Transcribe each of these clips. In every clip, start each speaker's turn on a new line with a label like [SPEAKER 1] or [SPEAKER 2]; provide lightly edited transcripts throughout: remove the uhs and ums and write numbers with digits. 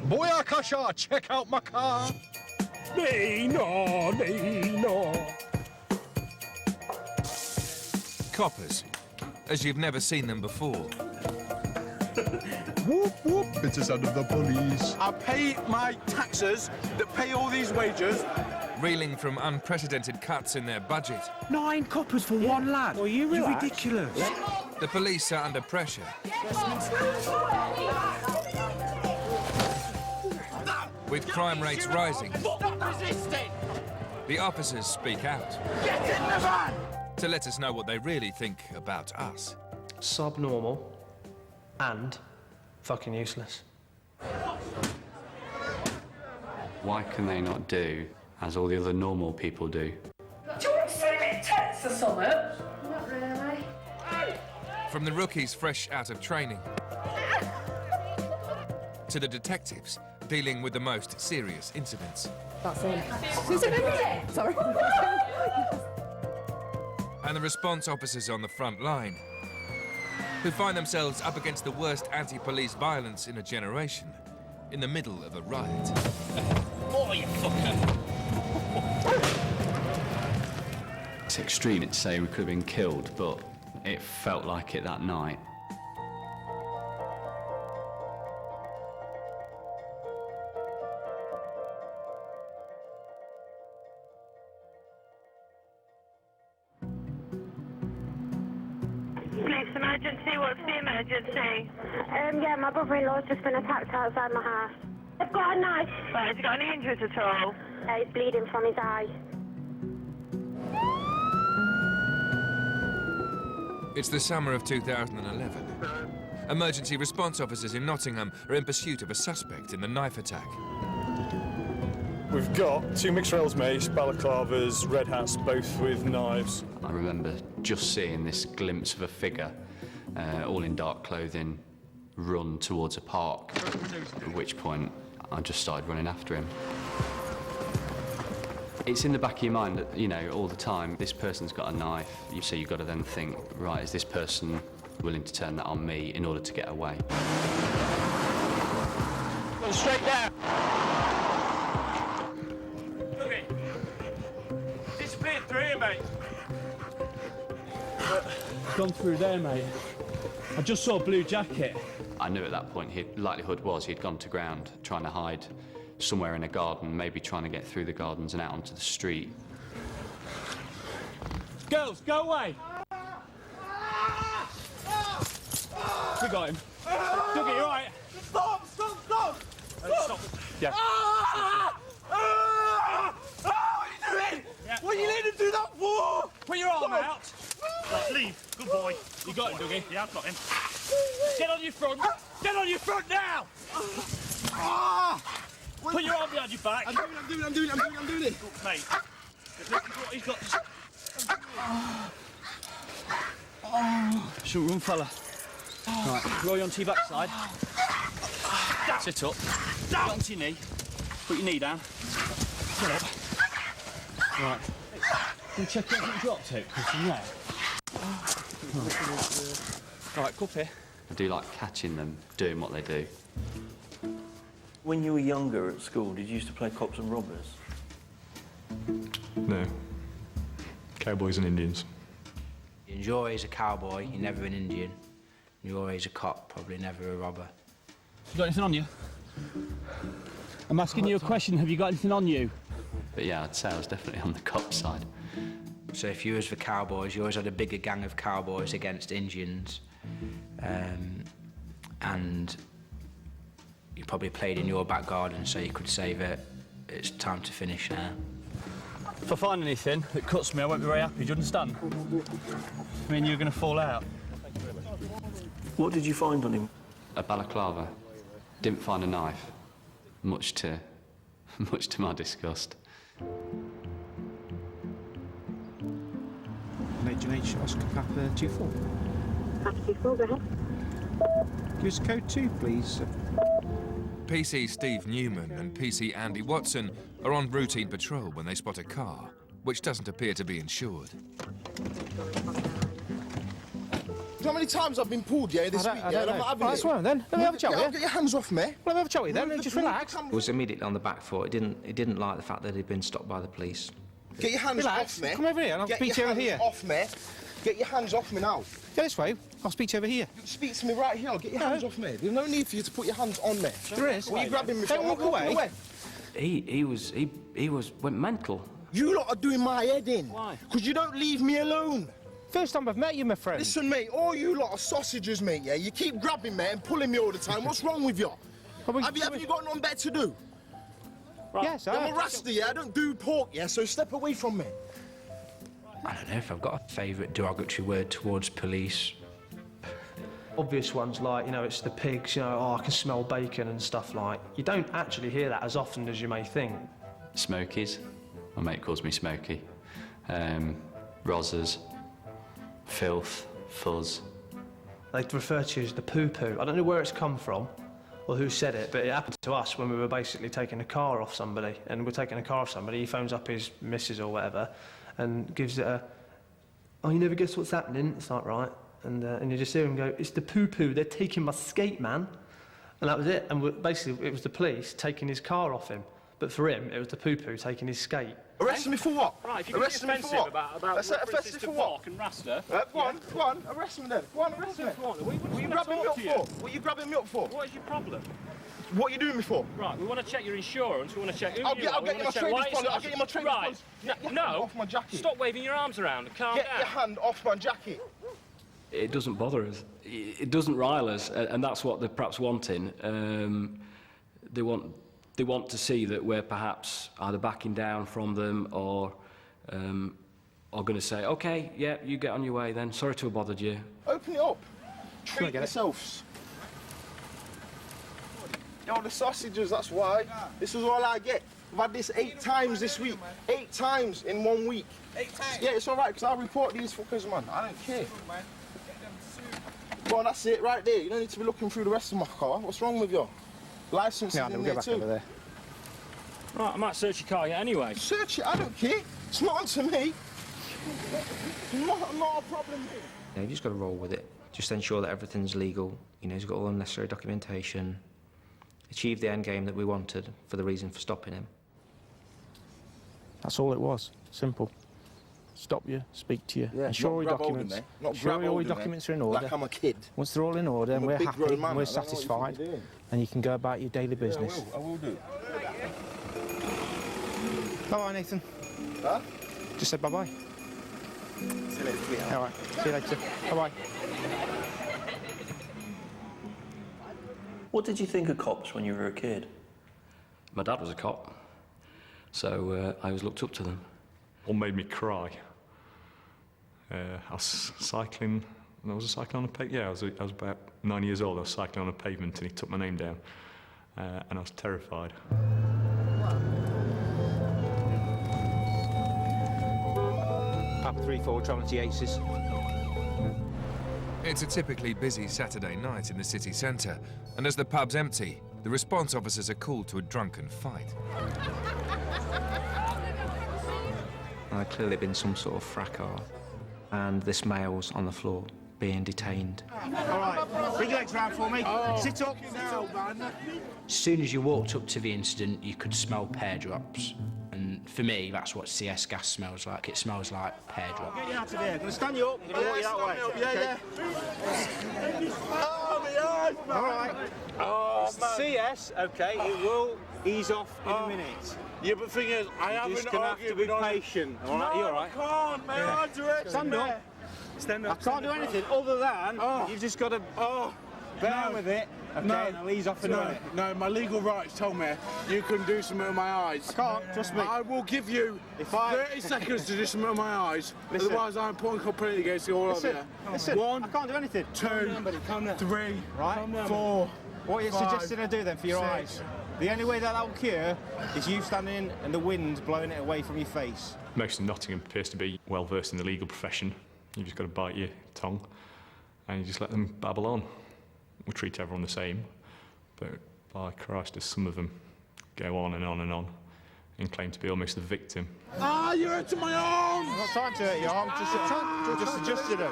[SPEAKER 1] Boyakasha, check out my car.
[SPEAKER 2] No.
[SPEAKER 3] Coppers, as you've never seen them before.
[SPEAKER 1] Whoop, whoop, it's the sound of the police.
[SPEAKER 4] I pay my taxes that pay all these wages.
[SPEAKER 3] Reeling from unprecedented cuts in their budget.
[SPEAKER 5] 9 coppers for one lad.
[SPEAKER 2] Well, you're
[SPEAKER 5] ridiculous.
[SPEAKER 3] The police are under pressure. With crime rates rising,
[SPEAKER 4] Stop resisting!
[SPEAKER 3] the officers speak out.
[SPEAKER 4] Get in the van!
[SPEAKER 3] To let us know what they really think about us.
[SPEAKER 6] Subnormal and fucking useless.
[SPEAKER 7] Why can they not do as all the other normal people do?
[SPEAKER 8] Do you want to see me tits or something? Not really.
[SPEAKER 3] From the rookies fresh out of training to the detectives dealing with the most serious incidents.
[SPEAKER 8] That's it. Sorry.
[SPEAKER 3] And the response officers on the front line, who find themselves up against the worst anti-police violence in a generation, in the middle of a riot.
[SPEAKER 2] Oh, you fucker!
[SPEAKER 7] It's extreme to say we could have been killed, but it felt like it that night.
[SPEAKER 9] Police emergency, what's the emergency?
[SPEAKER 10] Yeah, my brother-in-law's just been attacked outside my house. They've got a knife.
[SPEAKER 9] Right, has he got any injuries at all?
[SPEAKER 10] He's bleeding from his eye.
[SPEAKER 3] It's the summer of 2011. Emergency response officers in Nottingham are in pursuit of a suspect in the knife attack.
[SPEAKER 2] We've got 2 mixed rails mace, balaclavas, red hats, both with knives.
[SPEAKER 7] I remember just seeing this glimpse of a figure, all in dark clothing, run towards a park, at which point I just started running after him. It's in the back of your mind that, you know, all the time, this person's got a knife, so you've got to then think, right, is this person willing to turn that on me in order to get away?
[SPEAKER 2] Go straight down.
[SPEAKER 4] Disappeared through here, mate.
[SPEAKER 2] Gone through there, mate. I just saw a blue jacket.
[SPEAKER 7] I knew at that point, likelihood was he'd gone to ground, trying to hide somewhere in a garden, maybe trying to get through the gardens and out onto the street.
[SPEAKER 2] Girls, go away! We got him. Dougie, you all right?
[SPEAKER 4] Stop!
[SPEAKER 2] Stop. Yeah.
[SPEAKER 4] What are you doing?
[SPEAKER 2] Yeah.
[SPEAKER 4] What are you letting him do that for?
[SPEAKER 2] Put your arm out.
[SPEAKER 11] Right, leave. Good boy.
[SPEAKER 2] You got him, Dougie?
[SPEAKER 11] Yeah, I've got him.
[SPEAKER 2] Get on your front. Get on your front now! Put your arm behind your back.
[SPEAKER 4] I'm doing it.
[SPEAKER 11] Mate, listen to what he's got.
[SPEAKER 2] Shouldn't run, fella. Right, roll you onto your backside. Sit up. Get onto your knee. Put your knee down. Get up. Right. Can you check everything dropped to? From there. Right, come up here.
[SPEAKER 7] I do like catching them doing what they do.
[SPEAKER 12] When you were younger at school, did you used to play cops and robbers?
[SPEAKER 13] No. Cowboys and Indians.
[SPEAKER 5] You're always a cowboy, you're never an Indian. You're always a cop, probably never a robber.
[SPEAKER 2] You got anything on you? I'm asking you a question, have you got anything on you?
[SPEAKER 7] But yeah, I'd say I was definitely on the cop side.
[SPEAKER 5] So if you was the cowboys, you always had a bigger gang of cowboys against Indians. And you probably played in your back garden, so you could say that it's time to finish now.
[SPEAKER 2] If I find anything that cuts me, I won't be very happy, do you understand? I mean, you're going to fall out.
[SPEAKER 12] What did you find on him?
[SPEAKER 7] A balaclava. Didn't find a knife, much to my disgust.
[SPEAKER 14] Major H, Oscar Papa 24.
[SPEAKER 10] Papa 24, go ahead.
[SPEAKER 14] Use code 2, please.
[SPEAKER 3] PC Steve Newman and PC Andy Watson are on routine patrol when they spot a car, which doesn't appear to be insured.
[SPEAKER 1] you know how many times I've been pulled, yeah, this week, yeah?
[SPEAKER 6] don't
[SPEAKER 1] I'm
[SPEAKER 6] know.
[SPEAKER 1] not having
[SPEAKER 6] That's fine then. Let me have a chat with you.
[SPEAKER 1] Get your hands off me.
[SPEAKER 6] Let me have a chat with you then. Just relax.
[SPEAKER 5] He was immediately on the back foot. He didn't like the fact that he'd been stopped by the police.
[SPEAKER 1] Get your hands
[SPEAKER 6] Relax.
[SPEAKER 1] off me.
[SPEAKER 6] Come over here and I'll speak to you over here.
[SPEAKER 1] Get your hands off me. Get your hands off me now.
[SPEAKER 6] Go this way. I'll speak to you over here.
[SPEAKER 1] You speak to me right here. Get your hands off me. There's no need for you to put your hands on me.
[SPEAKER 6] There is.
[SPEAKER 1] What are you grabbing me
[SPEAKER 6] Don't
[SPEAKER 1] for?
[SPEAKER 6] walk away.
[SPEAKER 5] He went mental.
[SPEAKER 1] You lot are doing my head in.
[SPEAKER 6] Why?
[SPEAKER 1] Because you don't leave me alone.
[SPEAKER 6] First time I've met you, my friend.
[SPEAKER 1] Listen, mate, all you lot are sausages, mate, yeah? You keep grabbing me and pulling me all the time. What's wrong with you? Have you got nothing better to do?
[SPEAKER 6] Right. Yes, I have.
[SPEAKER 1] I'm a Rasta, yeah? I don't do pork, yeah? So step away from me.
[SPEAKER 5] I don't know if I've got a favourite derogatory word towards police.
[SPEAKER 6] Obvious ones like, you know, it's the pigs, you know, oh, I can smell bacon and stuff like. You don't actually hear that as often as you may think.
[SPEAKER 7] Smokies. My mate calls me Smoky. Rozzers. Filth. Fuzz.
[SPEAKER 6] They'd refer to you as the poo-poo. I don't know where it's come from or who said it, but it happened to us when we were basically taking a car off somebody. And we're taking a car off somebody, he phones up his missus or whatever and gives it a, oh, you never guess what's happening? It's like, right. And you just hear him go, it's the poo-poo, they're taking my skate, man. And that was it. And basically, it was the police taking his car off him. But for him, it was the poo-poo taking his skate.
[SPEAKER 1] Arresting me for what?
[SPEAKER 2] Right, if you're getting offensive about references to pork and Rasta...
[SPEAKER 1] Go on, arrest me then. Go on, arrest me.
[SPEAKER 2] What
[SPEAKER 1] are you grabbing me up for? What are you grabbing me up for?
[SPEAKER 2] What is your problem?
[SPEAKER 1] What are you doing me for?
[SPEAKER 2] Right, we want to check your insurance, we want to check who
[SPEAKER 1] I'll
[SPEAKER 2] you are.
[SPEAKER 1] get you my trading policy. I'll get you my trading policy.
[SPEAKER 2] Right, no,
[SPEAKER 1] off my jacket.
[SPEAKER 2] Stop waving your arms around and calm down.
[SPEAKER 1] Get your hand off my jacket.
[SPEAKER 15] It doesn't bother us. It doesn't rile us, and that's what they're perhaps wanting. They want to see that we're perhaps either backing down from them or going to say, OK, yeah, you get on your way then. Sorry to have bothered you.
[SPEAKER 1] Open it up. Treat yourselves. Yo, the sausages, that's why. This is all I get. I've had this 8 times this week. 8 times in 1 week. 8 times? Yeah, it's all right, because I'll report these fuckers, man. I don't care. Go on, that's it, right there. You don't need to be looking through the rest of my car. What's wrong with you? License is in there too.
[SPEAKER 6] Over there.
[SPEAKER 2] Right, I might search your car yet anyway.
[SPEAKER 1] Search it, I don't care. It's not onto me. Not a problem here.
[SPEAKER 5] Yeah, you've just got to roll with it. Just ensure that everything's legal. You know, he's got all the necessary documentation. Achieve the end game that we wanted for the reason for stopping him.
[SPEAKER 14] That's all it was. Simple. Stop you, speak to you,
[SPEAKER 1] yeah,
[SPEAKER 14] ensure all your documents. Ensure all your documents are in order.
[SPEAKER 1] Like I'm a kid.
[SPEAKER 14] Once they're all in order and we're happy and we're satisfied, then you can go about your daily business.
[SPEAKER 1] I will do.
[SPEAKER 14] Bye-bye, Nathan.
[SPEAKER 1] Huh?
[SPEAKER 14] Just say bye-bye.
[SPEAKER 1] See you later, sweetheart.
[SPEAKER 14] All right, see you later. Bye-bye.
[SPEAKER 12] What did you think of cops when you were a kid?
[SPEAKER 15] My dad was a cop, so I always looked up to them.
[SPEAKER 13] What made me cry? I was cycling. I was cycling on a pavement. Yeah, I was about 9 years old. I was cycling on a pavement, and he took my name down, and I was terrified.
[SPEAKER 6] Papa 3-4, travelling to Yates's.
[SPEAKER 3] It's a typically busy Saturday night in the city centre, and as the pub's empty, the response officers are called to a drunken fight.
[SPEAKER 5] There'd clearly been some sort of fracas, and this male's on the floor, being detained.
[SPEAKER 11] All right, bring your legs round for me. Sit up.
[SPEAKER 5] As soon as you walked up to the incident, you could smell pear drops. And for me, that's what CS gas smells like. It smells like pear drops.
[SPEAKER 11] Get you out of here. I'm going to stand you up. I'm going to walk you that way. Yeah. Oh, my eyes, man.
[SPEAKER 6] All right.
[SPEAKER 11] Oh, man.
[SPEAKER 6] CS, OK, it will ease off in a minute.
[SPEAKER 11] Yeah, but the thing is, I haven't
[SPEAKER 6] Just gonna have to be patient. All right, you all right?
[SPEAKER 11] No, I can't, man. I do it.
[SPEAKER 6] Stand up.
[SPEAKER 11] Stand up.
[SPEAKER 6] I can't do anything other than you've just got to bear with it. Okay, and I'll ease off in a minute.
[SPEAKER 11] No, my legal rights told me you can do something with my eyes.
[SPEAKER 6] I can't, trust me.
[SPEAKER 11] I will give you 30 seconds to do something with my eyes. Listen. Otherwise, I'm putting complaint against you all over you.
[SPEAKER 6] Listen,
[SPEAKER 11] 1,
[SPEAKER 6] I can't do anything.
[SPEAKER 11] 2, 3,
[SPEAKER 6] right?
[SPEAKER 11] 4.
[SPEAKER 6] What are you
[SPEAKER 11] 5,
[SPEAKER 6] suggesting I do then for your
[SPEAKER 11] 6.
[SPEAKER 6] eyes? The only way that will cure is you standing and the wind blowing it away from your face.
[SPEAKER 13] Most of Nottingham appears to be well versed in the legal profession. You've just got to bite your tongue and you just let them babble on. We treat everyone the same, but by Christ, does some of them go on and on and on and claim to be almost the victim.
[SPEAKER 11] Ah, you're hurting my arm!
[SPEAKER 6] I'm not trying to hurt your arm, just adjusted it.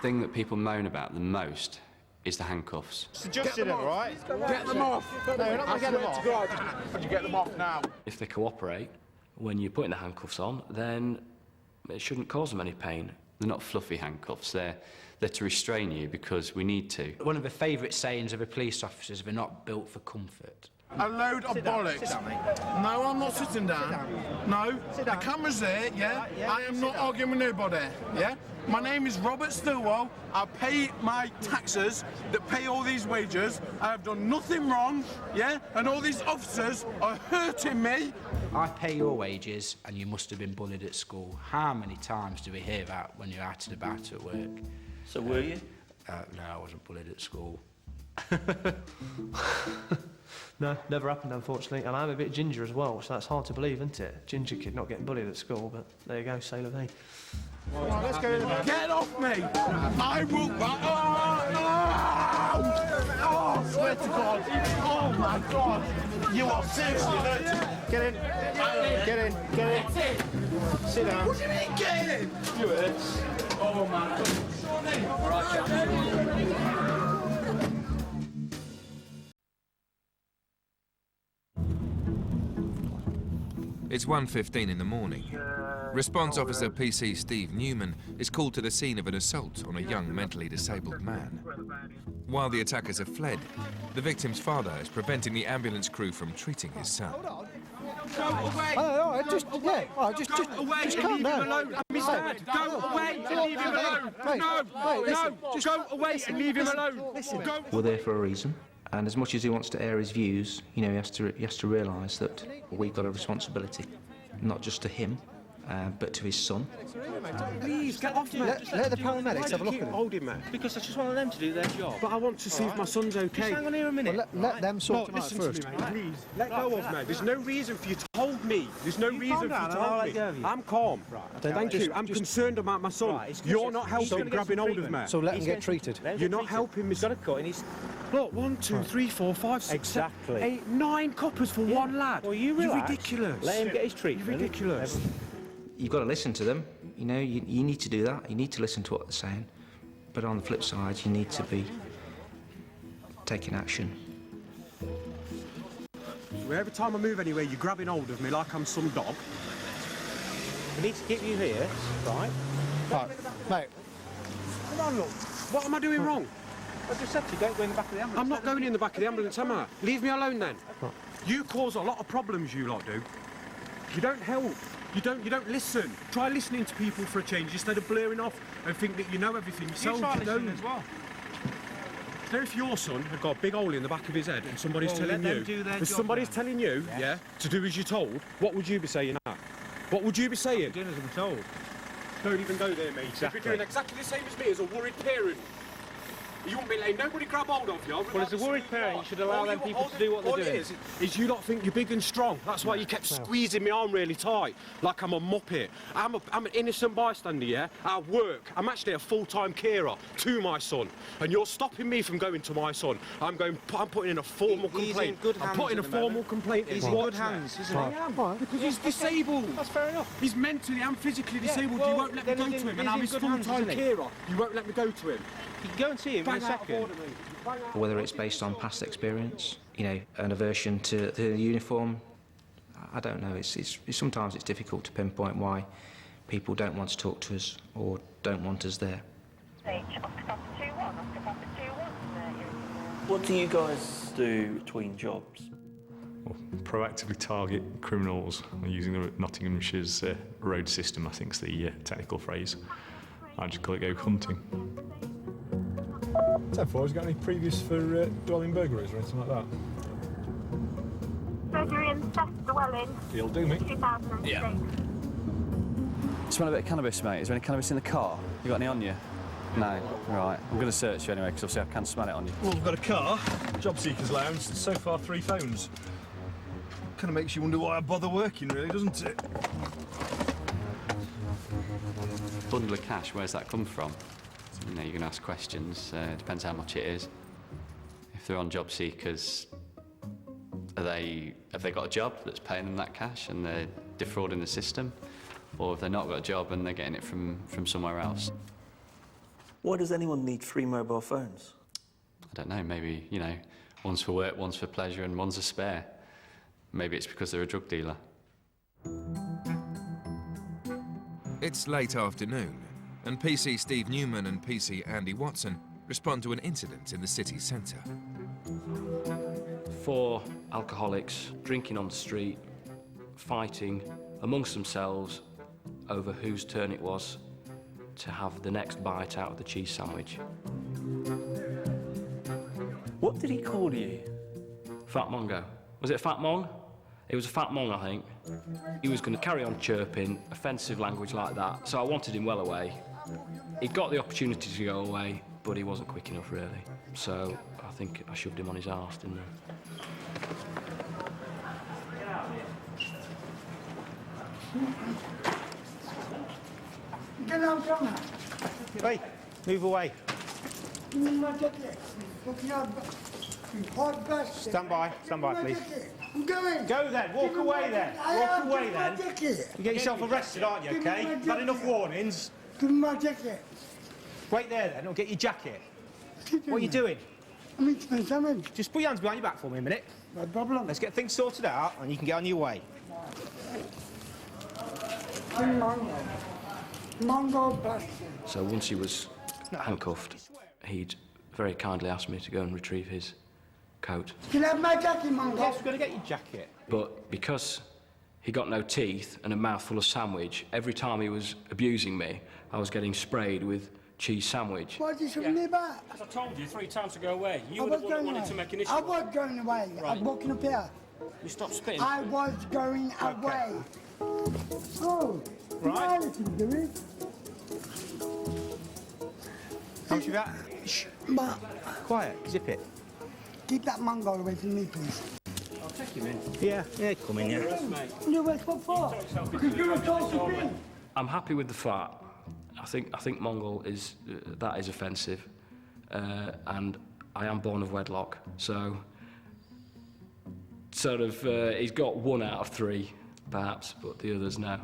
[SPEAKER 7] thing that people moan about the most is the handcuffs.
[SPEAKER 11] Suggested it, right? Get them off! No, you're not going to get them off. How'd you get them off now?
[SPEAKER 15] If they cooperate, when you're putting the handcuffs on, then it shouldn't cause them any pain.
[SPEAKER 7] They're not fluffy handcuffs, they're to restrain you because we need to.
[SPEAKER 5] One of the favourite sayings of a police officer is they're not built for comfort.
[SPEAKER 11] A load of bollocks. No, I'm not sitting down. No, the camera's there, yeah? I am not arguing with nobody, yeah? My name is Robert Stillwell. I pay my taxes that pay all these wages. I have done nothing wrong, yeah? And all these officers are hurting me.
[SPEAKER 5] I pay your wages and you must have been bullied at school. How many times do we hear that when you're out and about at work?
[SPEAKER 12] So were you?
[SPEAKER 5] No, I wasn't bullied at school.
[SPEAKER 6] No, never happened, unfortunately. And I'm a bit ginger as well, so that's hard to believe, isn't it? Ginger kid not getting bullied at school, but there you go, say la vie.
[SPEAKER 11] Right, let's go in there. Get off me! I will... Oh, swear to God. Oh, my God. You are seriously hurting.
[SPEAKER 1] Get in. Get in. Get in. Sit down.
[SPEAKER 11] What do you mean, get in?
[SPEAKER 1] You hurt.
[SPEAKER 11] Oh, my God.
[SPEAKER 2] All right, Jack.
[SPEAKER 3] It's 1:15 in the morning. Response officer PC Steve Newman is called to the scene of an assault on a young mentally disabled man. While the attackers have fled, the victim's father is preventing the ambulance crew from treating his son.
[SPEAKER 11] Go away!
[SPEAKER 14] Just calm down.
[SPEAKER 11] Alone. I'm his dad. Go away and leave him alone. Just go away and leave him alone.
[SPEAKER 14] We're there for a reason. And as much as he wants to air his views, you know, he has to realise that we've got a responsibility, not just to him, but to his son.
[SPEAKER 11] Please, get off me.
[SPEAKER 14] Let the paramedics have a look at him.
[SPEAKER 11] Holding me.
[SPEAKER 12] Because I just want them to do their job.
[SPEAKER 11] But I want to see if my son's okay.
[SPEAKER 12] Just hang on here a minute.
[SPEAKER 14] Let them sort him out
[SPEAKER 11] listen
[SPEAKER 14] first.
[SPEAKER 11] to me, mate, please. Let go of me. There's no reason for you to hold me. There's no reason for you to hold me. I'm calm. Thank you. I'm concerned about my son. You're not helping grabbing hold of me.
[SPEAKER 14] So let him get treated.
[SPEAKER 11] You're not helping me.
[SPEAKER 12] He's got a cut and he's...
[SPEAKER 11] Look, 1, 2, 3, 4, 5, 6,
[SPEAKER 12] Exactly.
[SPEAKER 11] 7, 8, 9 coppers for one lad.
[SPEAKER 12] Well, you
[SPEAKER 11] You're
[SPEAKER 12] relax.
[SPEAKER 11] ridiculous.
[SPEAKER 12] Let him get his treatment.
[SPEAKER 11] You're ridiculous.
[SPEAKER 14] You've got to listen to them. You know, you need to do that. You need to listen to what they're saying. But on the flip side, you need to be taking action.
[SPEAKER 11] Every time I move anywhere, you're grabbing hold of me like I'm some dog.
[SPEAKER 12] We need to keep you here, right?
[SPEAKER 14] Right, mate.
[SPEAKER 11] Come on, look. What am I doing wrong?
[SPEAKER 12] I just said to you, don't go in the back of the ambulance.
[SPEAKER 11] I'm not going in the back of the ambulance, am I? Leave me alone then. You cause a lot of problems, you lot do. You don't help. You don't listen. Try listening to people for a change instead of blaring off and think that you know everything yourself.
[SPEAKER 12] You try
[SPEAKER 11] don't.
[SPEAKER 12] listening as well.
[SPEAKER 11] Now, if your son had got a big hole in the back of his head and somebody's telling you, telling you, yeah, to do as you're told, what would you be saying now? What would you be saying?
[SPEAKER 12] Doing as I'm told.
[SPEAKER 11] Don't even go there, mate.
[SPEAKER 12] Exactly.
[SPEAKER 11] If you're doing exactly the same as me as a worried parent, you won't be letting nobody grab hold of you.
[SPEAKER 12] Well, as a worried parent, you should allow them people to do what they're doing.
[SPEAKER 11] All it is you lot think you're big and strong. That's why you kept squeezing my arm really tight, like I'm a muppet. I'm an innocent bystander, yeah? I work. I'm actually a full-time carer to my son. And you're stopping me from going to my son. I'm putting in a formal complaint. I'm putting a formal complaint in.
[SPEAKER 12] He's in good hands, isn't he?
[SPEAKER 11] I am, because he's disabled.
[SPEAKER 12] That's fair enough.
[SPEAKER 11] He's mentally and physically disabled.
[SPEAKER 12] well,
[SPEAKER 11] you won't let me go to him, and I'm his full-time carer. You won't let me go to him.
[SPEAKER 12] You can go and see him in a second.
[SPEAKER 14] Whether it's based on past experience, you know, an aversion to the uniform, I don't know. Sometimes it's difficult to pinpoint why people don't want to talk to us or don't want us there.
[SPEAKER 12] What do you guys do between jobs?
[SPEAKER 13] Well, proactively target criminals using the Nottinghamshire's road system, I think is the technical phrase. I just call it go hunting.
[SPEAKER 16] 10-4, has he got any previous for dwelling burglaries or anything like that?
[SPEAKER 10] Burglary and theft dwelling.
[SPEAKER 16] He'll do me.
[SPEAKER 10] 2006.
[SPEAKER 2] Yeah. Smell a bit of cannabis, mate. Is there any cannabis in the car? You got any on you? No. Right. I'm going to search you anyway, because obviously I can smell it on you.
[SPEAKER 16] Well, we've got a car, job seekers lounge, so far 3 phones. Kind of makes you wonder why I bother working, really, doesn't it?
[SPEAKER 7] Bundle of cash, where's that come from? You know, you can ask questions, depends how much it is. If they're on job seekers, have they got a job that's paying them that cash and they're defrauding the system? Or have they not got a job and they're getting it from somewhere else?
[SPEAKER 12] Why does anyone need 3 mobile phones?
[SPEAKER 7] I don't know, maybe, you know, one's for work, one's for pleasure, and one's a spare. Maybe it's because they're a drug dealer.
[SPEAKER 3] It's late afternoon, and PC Steve Newman and PC Andy Watson respond to an incident in the city centre.
[SPEAKER 15] 4 alcoholics drinking on the street, fighting amongst themselves over whose turn it was to have the next bite out of the cheese sandwich.
[SPEAKER 12] What did he call you?
[SPEAKER 15] Fat Mongo. Was it a Fat Mong? It was a Fat Mong, I think. He was going to carry on chirping, offensive language like that, so I wanted him well away. He got the opportunity to go away, but he wasn't quick enough, really. So I think I shoved him on his arse, didn't I?
[SPEAKER 17] Get out, come on.
[SPEAKER 18] Hey, move away. Stand by, please.
[SPEAKER 17] I'm going.
[SPEAKER 18] Go then, walk away then. Walk away then. You get yourself arrested, aren't you, okay? You've had enough warnings.
[SPEAKER 17] Give me my jacket.
[SPEAKER 18] Wait there then, I'll get your jacket. What are you doing?
[SPEAKER 17] I'm eating something.
[SPEAKER 18] Just put your hands behind your back for me a minute.
[SPEAKER 17] No problem.
[SPEAKER 18] Let's get things sorted out and you can get on your way.
[SPEAKER 17] Mongo bastard.
[SPEAKER 15] So once he was handcuffed, he'd very kindly asked me to go and retrieve his coat.
[SPEAKER 17] Can I have my jacket, Mongo?
[SPEAKER 18] Yes, we're going to get your jacket.
[SPEAKER 15] But because he got no teeth and a mouthful of sandwich, every time he was abusing me, I was getting sprayed with cheese sandwich.
[SPEAKER 17] Why did you shove me back?
[SPEAKER 15] As I told you 3 times to go away. You
[SPEAKER 17] I
[SPEAKER 15] were
[SPEAKER 17] was
[SPEAKER 15] the one that
[SPEAKER 17] going
[SPEAKER 15] wanted
[SPEAKER 17] away.
[SPEAKER 15] to make an issue.
[SPEAKER 17] I was going away.
[SPEAKER 15] Right.
[SPEAKER 17] I'm walking up here.
[SPEAKER 15] You stopped spitting.
[SPEAKER 17] I was going away. Oh,
[SPEAKER 18] right.
[SPEAKER 17] What are you doing?
[SPEAKER 18] How much you got? Shh. Quiet, zip it.
[SPEAKER 17] Keep that Mongo away from me, please.
[SPEAKER 15] I'll take him in.
[SPEAKER 18] Yeah, come in, yeah.
[SPEAKER 17] You wait for? Because you're a talking thing.
[SPEAKER 15] I'm happy with the fat. I think Mongol is that is offensive, and I am born of wedlock, so sort of he's got 1 out of 3, perhaps, but the others no.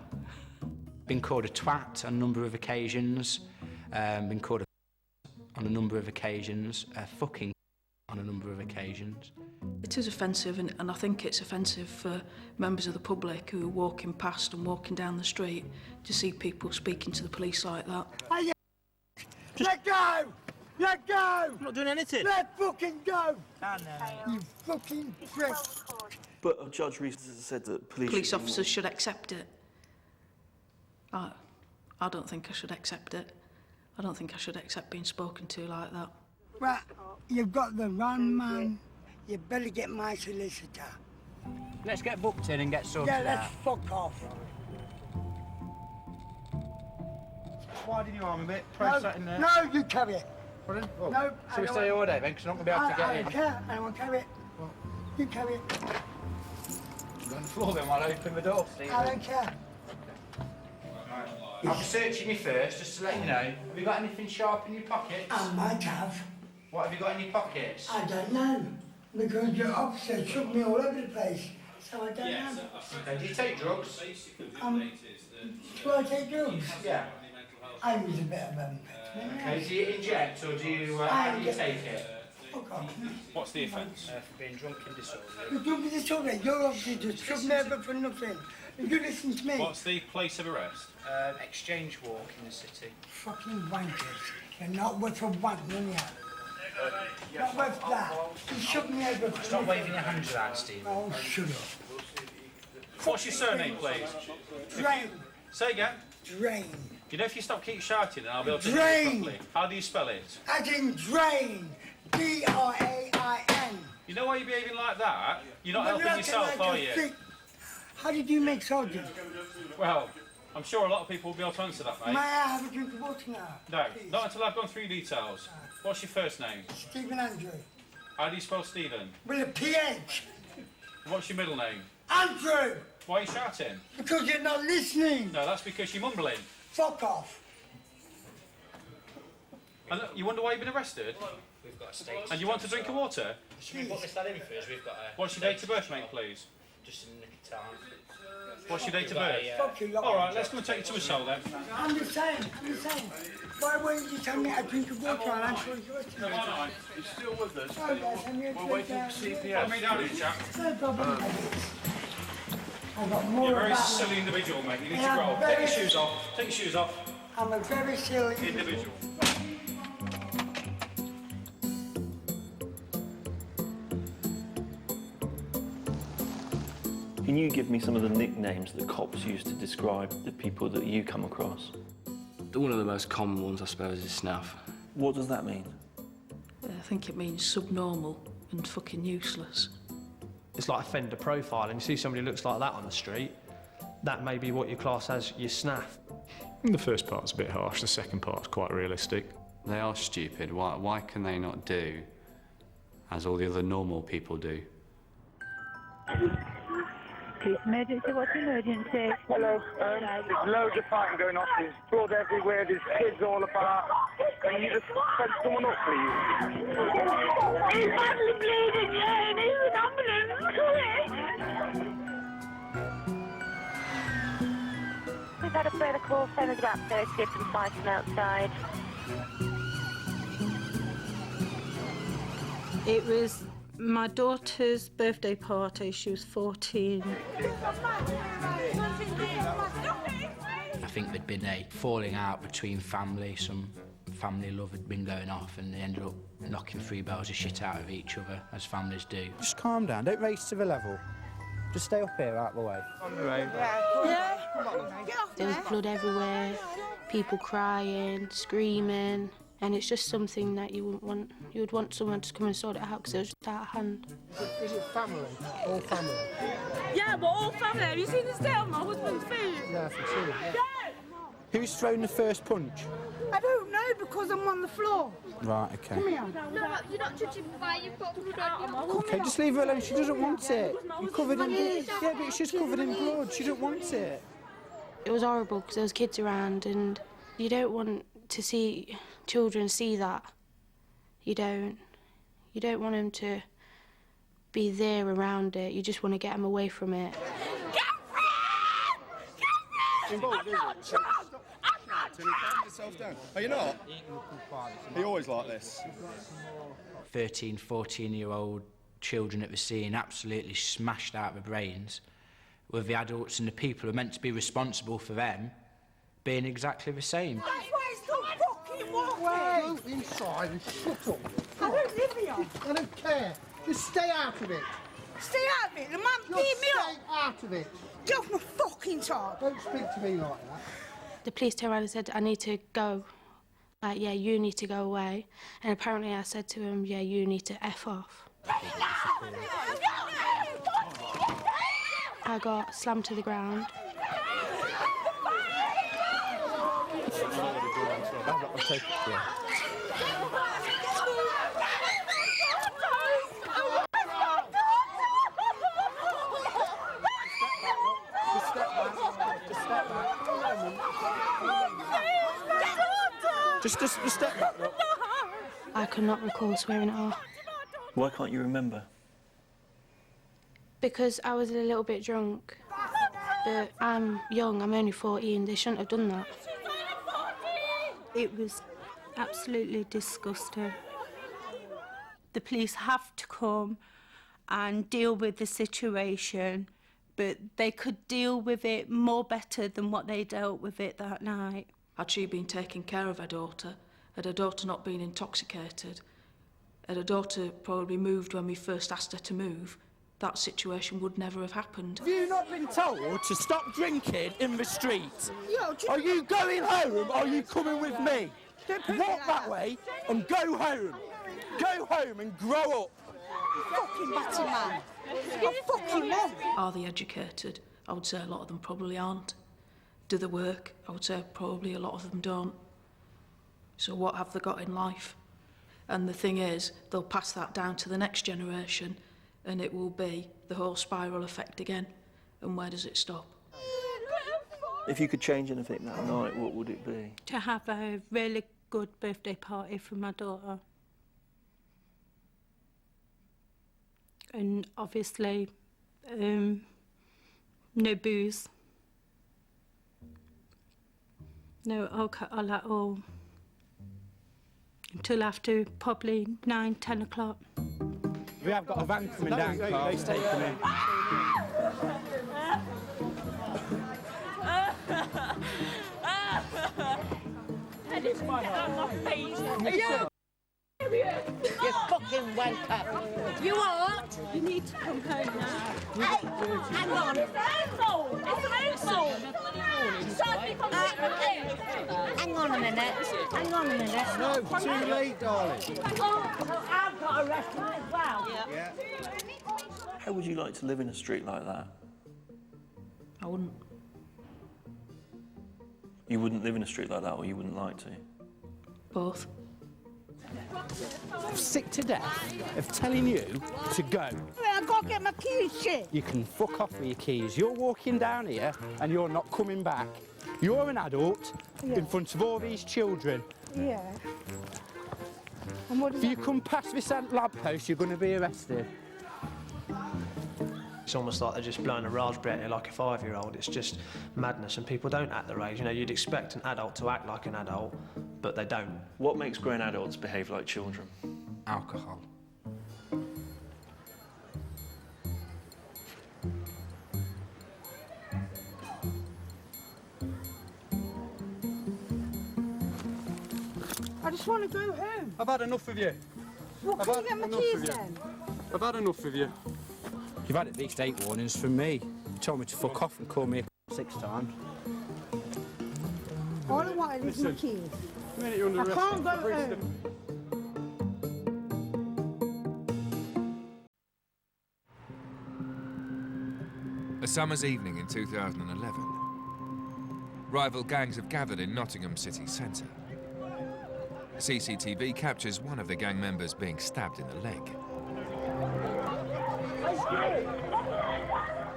[SPEAKER 5] Been called a twat on a number of occasions. Been called a on a number of occasions. Fucking on a number of occasions.
[SPEAKER 19] It is offensive, and I think it's offensive for members of the public who are walking past and walking down the street to see people speaking to the police like that.
[SPEAKER 17] Hey, let go! Let go!
[SPEAKER 18] I'm not doing anything.
[SPEAKER 17] Let fucking go! You fucking prick!
[SPEAKER 12] But Judge Reese said that
[SPEAKER 19] Police officers should accept it. I don't think I should accept it. I don't think I should accept being spoken to like that.
[SPEAKER 17] Right, you've got the wrong man. You better get my solicitor.
[SPEAKER 5] Let's get booked in and get sorted out.
[SPEAKER 17] Yeah, let's fuck off.
[SPEAKER 18] Widen your arm a bit.
[SPEAKER 17] No, no, you carry it.
[SPEAKER 18] Pardon?
[SPEAKER 17] No,
[SPEAKER 18] Shall we stay all day then? Because I'm not going to be able to get
[SPEAKER 17] I
[SPEAKER 18] in.
[SPEAKER 17] don't care. I won't carry it. You carry it.
[SPEAKER 18] Go on the floor then while I open the door.
[SPEAKER 17] I don't care.
[SPEAKER 5] I'll be searching you first, just to let you know. Have you got anything sharp in your pockets?
[SPEAKER 17] I might have.
[SPEAKER 5] What have you got in your pockets?
[SPEAKER 17] I don't know. Because your officer shook me all over the place. So I don't know.
[SPEAKER 5] Do you take drugs?
[SPEAKER 17] Do I take drugs?
[SPEAKER 5] Yeah.
[SPEAKER 17] I use a bit of them.
[SPEAKER 5] Okay, do you inject or do you, how do you take it?
[SPEAKER 13] What's the offence?
[SPEAKER 5] For being drunk and disorderly.
[SPEAKER 17] You're drunk and disorderly. Your officer just shook me over for nothing. You listen to me.
[SPEAKER 13] What's the place of arrest?
[SPEAKER 5] Exchange walk in the city.
[SPEAKER 17] Fucking wankers. You're not worth a wank, are you? Not worth that. You shook me over for
[SPEAKER 5] Stop
[SPEAKER 17] nothing.
[SPEAKER 5] waving your hands around, Steve.
[SPEAKER 17] Oh, shut up.
[SPEAKER 13] What's your surname, please?
[SPEAKER 17] Drain.
[SPEAKER 13] Say again.
[SPEAKER 17] Drain.
[SPEAKER 13] You know, if you keep shouting, then I'll be able to
[SPEAKER 17] Drain.
[SPEAKER 13] hear you properly. How do you spell it?
[SPEAKER 17] As in drain. D-R-A-I-N.
[SPEAKER 13] You know why you're behaving like that? You're not
[SPEAKER 17] Well,
[SPEAKER 13] helping
[SPEAKER 17] look
[SPEAKER 13] yourself,
[SPEAKER 17] like
[SPEAKER 13] are
[SPEAKER 17] a
[SPEAKER 13] you?
[SPEAKER 17] thick- How did you make soldiers?
[SPEAKER 13] Well, I'm sure a lot of people will be able to answer that,
[SPEAKER 17] May
[SPEAKER 13] mate.
[SPEAKER 17] I have a drink of water now?
[SPEAKER 13] No, not until I've gone through details. What's your first name?
[SPEAKER 17] Stephen Andrew.
[SPEAKER 13] How do you spell Stephen?
[SPEAKER 17] With a PH.
[SPEAKER 13] What's your middle name?
[SPEAKER 17] Andrew!
[SPEAKER 13] Why are you shouting?
[SPEAKER 17] Because you're not listening.
[SPEAKER 13] No, that's because you're mumbling.
[SPEAKER 17] Fuck off.
[SPEAKER 13] And you wonder why you've been arrested?
[SPEAKER 5] We've got a state.
[SPEAKER 13] And you want a drink of water?
[SPEAKER 5] Should we put this lad in first? We've got a...
[SPEAKER 13] What's your date of birth, mate, please?
[SPEAKER 5] Just in the nick of time.
[SPEAKER 2] What's your date of birth?
[SPEAKER 17] Fuck you, lot.
[SPEAKER 2] All right, let's go and take you to a cell then.
[SPEAKER 17] I'm just saying. Why wouldn't you tell me a drink of water and answer your question?
[SPEAKER 11] He's still with us.
[SPEAKER 17] Oh, yes, I'm here
[SPEAKER 11] We're
[SPEAKER 17] to
[SPEAKER 11] waiting for CPS.
[SPEAKER 2] Put me down here, chap.
[SPEAKER 17] No problem. I've got more
[SPEAKER 2] You're a very
[SPEAKER 17] about
[SPEAKER 2] silly individual, mate. You need
[SPEAKER 17] Yeah,
[SPEAKER 2] to grow up.
[SPEAKER 17] very-
[SPEAKER 2] Take your shoes off. Take your shoes off.
[SPEAKER 17] I'm a very silly
[SPEAKER 2] Individual.
[SPEAKER 12] Can you give me some of the nicknames that cops use to describe the people that you come across?
[SPEAKER 15] One of the most common ones, I suppose, is snuff.
[SPEAKER 12] What does that mean?
[SPEAKER 19] I think it means subnormal and fucking useless.
[SPEAKER 6] It's like offender profiling. You see somebody who looks like that on the street, that may be what you class as your snaff.
[SPEAKER 13] The first part's a bit harsh, the second part's quite realistic.
[SPEAKER 7] They are stupid. Why can they not do as all the other normal people do?
[SPEAKER 9] Police emergency, what's the emergency?
[SPEAKER 20] Hello, there's loads of fighting going on. There's blood everywhere, there's kids all about. Can you just send someone up, please?
[SPEAKER 9] He's badly bleeding, yeah, and he's an ambulance.
[SPEAKER 10] We've had a further call, phone is about 30 from fighting outside.
[SPEAKER 21] It was my daughter's birthday party. She was 14.
[SPEAKER 5] I think there'd been a falling out between family. Some family love had been going off and they ended up knocking 3 barrels of shit out of each other, as families do.
[SPEAKER 18] Just calm down, don't race to the level. Just stay up here, out of the way.
[SPEAKER 21] On the road.
[SPEAKER 22] There was blood everywhere, people crying, screaming, and it's just something that you wouldn't want. You would want someone to come and sort it out because it was just out of hand.
[SPEAKER 18] Is it family? All family?
[SPEAKER 21] Yeah, we're all family. Have you seen the state of my husband's feet?
[SPEAKER 18] Yeah, I can see it. Who's thrown the first punch?
[SPEAKER 17] I don't know because I'm on the floor.
[SPEAKER 18] Right, okay.
[SPEAKER 17] Come here.
[SPEAKER 21] No, you're not judging why you've got blood on you.
[SPEAKER 18] Okay, just leave her alone. She doesn't want it. You're covered in blood. Yeah, but she's covered in blood. She doesn't want it.
[SPEAKER 22] It was horrible because there was kids around, and you don't want to see children see that. You don't. You don't want them to be there around it. You just want to get them away from it.
[SPEAKER 1] Involved, is it? Stop shouting, calm yourself down. Are you not? Are you always like this?
[SPEAKER 5] 13, 14-year-old children at the scene absolutely smashed out of their brains, with the adults and the people who are meant to be responsible for them being exactly the same.
[SPEAKER 17] That's why it's not fucking walking.
[SPEAKER 18] Go inside and shut up.
[SPEAKER 17] I don't live here.
[SPEAKER 18] I don't care. Just stay out of it.
[SPEAKER 17] Stay out of it. The man beat me up.
[SPEAKER 18] Stay out of it.
[SPEAKER 17] Get off my fucking top.
[SPEAKER 18] Don't speak to me like that.
[SPEAKER 22] The police turned around and said, I need to go. Like, yeah, you need to go away. And apparently I said to him, yeah, you need to F off. I got slammed to the ground.
[SPEAKER 18] Just step back, look.
[SPEAKER 22] I could not recall swearing at all.
[SPEAKER 12] Why can't you remember?
[SPEAKER 22] Because I was a little bit drunk. But I'm young, I'm only 14, they shouldn't have done that.
[SPEAKER 21] It was absolutely disgusting. The police have to come and deal with the situation, but they could deal with it more better than what they dealt with it that night.
[SPEAKER 19] Had she been taking care of her daughter, had her daughter not been intoxicated, had her daughter probably moved when we first asked her to move, that situation would never have happened.
[SPEAKER 18] Have you not been told to stop drinking in the street?
[SPEAKER 17] Yo,
[SPEAKER 18] Are you going home or are you coming with me? Walk that way and go home. Go home and grow up.
[SPEAKER 17] Fucking batty man. I fucking won't.
[SPEAKER 19] Are they educated? I would say a lot of them probably aren't. Do they work? I would say probably a lot of them don't. So what have they got in life? And the thing is, they'll pass that down to the next generation, and it will be the whole spiral effect again. And where does it stop?
[SPEAKER 12] If you could change anything that night, what would it be?
[SPEAKER 21] To have a really good birthday party for my daughter. And obviously, No booze. No alcohol at all. Until after probably 9, 10 o'clock.
[SPEAKER 18] We have got a van coming down, Carl. He's taking in.
[SPEAKER 17] You fucking wake up.
[SPEAKER 21] You aren't. You need to come home now.
[SPEAKER 17] Hey, hang on. It's an insult. It's an insult. Hang on a minute. Hang on a minute.
[SPEAKER 18] No, too late, darling.
[SPEAKER 17] I've got arrested as well.
[SPEAKER 12] Yeah. How would you like to live in a street like that?
[SPEAKER 19] I wouldn't.
[SPEAKER 12] You wouldn't live in a street like that, or you wouldn't like to?
[SPEAKER 19] Both.
[SPEAKER 18] I'm sick to death of telling you to go.
[SPEAKER 17] I've got to get my keys, shit.
[SPEAKER 18] You can fuck off with your keys. You're walking down here and you're not coming back. You're an adult in front of all these children.
[SPEAKER 17] Yeah. And what
[SPEAKER 18] if you come past this lamppost, you're going to be arrested.
[SPEAKER 6] It's almost like they're just blowing a raspberry at you like a 5-year-old. It's just madness, and people don't act their age. You know, you'd expect an adult to act like an adult, but they don't.
[SPEAKER 12] What makes grown adults behave like children?
[SPEAKER 14] Alcohol.
[SPEAKER 17] I just want to go home.
[SPEAKER 18] I've had enough of you.
[SPEAKER 17] Well, can you get my keys then?
[SPEAKER 18] I've had enough of you. You've had at least 8 warnings from me. You told me to fuck off and call me a 6 times.
[SPEAKER 17] All I wanted is my keys.
[SPEAKER 18] The minute you're under
[SPEAKER 17] I
[SPEAKER 18] arrest,
[SPEAKER 17] can't go home.
[SPEAKER 3] A summer's evening in 2011. Rival gangs have gathered in Nottingham city centre. CCTV captures one of the gang members being stabbed in the leg.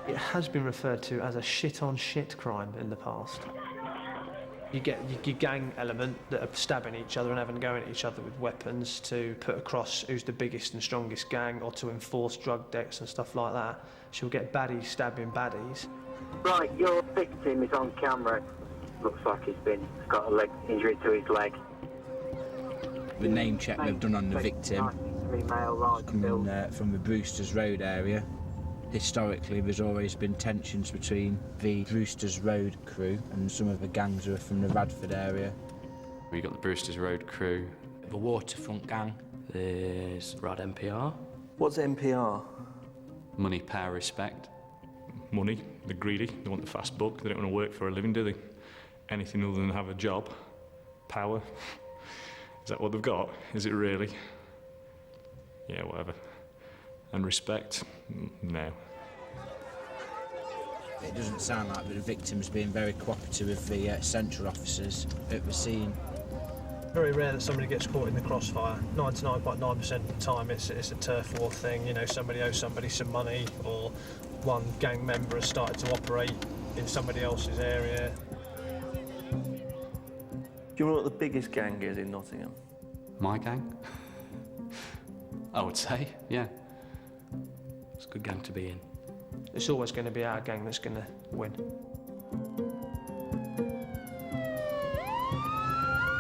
[SPEAKER 6] It has been referred to as a shit-on-shit crime in the past. You get your gang element that are stabbing each other and having to go at each other with weapons to put across who's the biggest and strongest gang, or to enforce drug debts and stuff like that. She'll get baddies stabbing baddies.
[SPEAKER 20] Right, your victim is on camera. Looks like he's got a leg injury to his leg.
[SPEAKER 5] The name check they've done on the victim coming from the Brewsters Road area. Historically, there's always been tensions between the Brewsters Road crew and some of the gangs who are from the Radford area.
[SPEAKER 7] We've got the Brewsters Road crew.
[SPEAKER 5] The Waterfront gang.
[SPEAKER 15] There's Rad NPR.
[SPEAKER 12] What's NPR?
[SPEAKER 7] Money, power, respect.
[SPEAKER 13] Money, they're greedy, they want the fast buck, they don't want to work for a living, do they? Anything other than have a job. Power. Is that what they've got? Is it really? Yeah, whatever. And respect? No.
[SPEAKER 5] It doesn't sound like the victim's being very cooperative with the central officers at the scene.
[SPEAKER 6] Very rare that somebody gets caught in the crossfire. 99.9% of the time it's a turf war thing. You know, somebody owes somebody some money, or one gang member has started to operate in somebody else's area.
[SPEAKER 12] Do you know what the biggest gang is in Nottingham?
[SPEAKER 7] My gang? I would say, yeah.
[SPEAKER 15] It's a good gang to be in.
[SPEAKER 6] It's always going to be our gang that's going to win.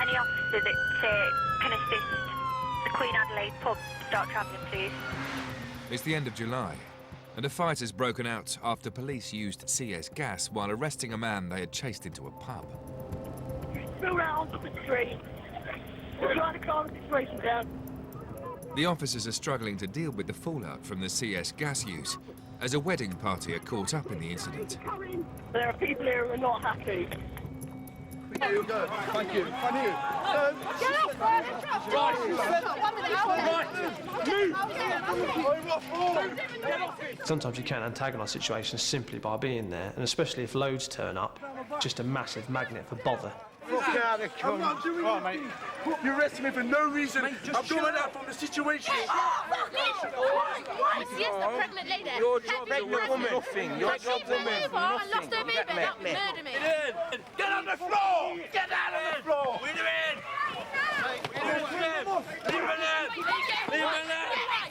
[SPEAKER 10] Any officer that can assist the Queen Adelaide pub start travelling, please?
[SPEAKER 3] It's the end of July, and a fight has broken out after police used CS gas while arresting a man they had chased into a pub.
[SPEAKER 9] Spill out onto the street. We're trying to calm the situation down.
[SPEAKER 3] The officers are struggling to deal with the fallout from the CS gas use, as a wedding party are caught up in the incident.
[SPEAKER 9] There are people here who are not happy.
[SPEAKER 1] There you go. Thank you. Thank you.
[SPEAKER 9] Get off,
[SPEAKER 6] Sometimes you can antagonise situations simply by being there, and especially if loads turn up, just a massive magnet for bother.
[SPEAKER 11] Fuck out of
[SPEAKER 16] I'm not doing anything. You arrested me for no reason. I'm coming out from the situation.
[SPEAKER 9] Why is yes, the pregnant lady?
[SPEAKER 16] Your job is nothing. Your job is
[SPEAKER 9] I lost her baby. That would murder me.
[SPEAKER 16] Get on the floor! Get out on the floor! Leave him in! Leave him in! Leave him in!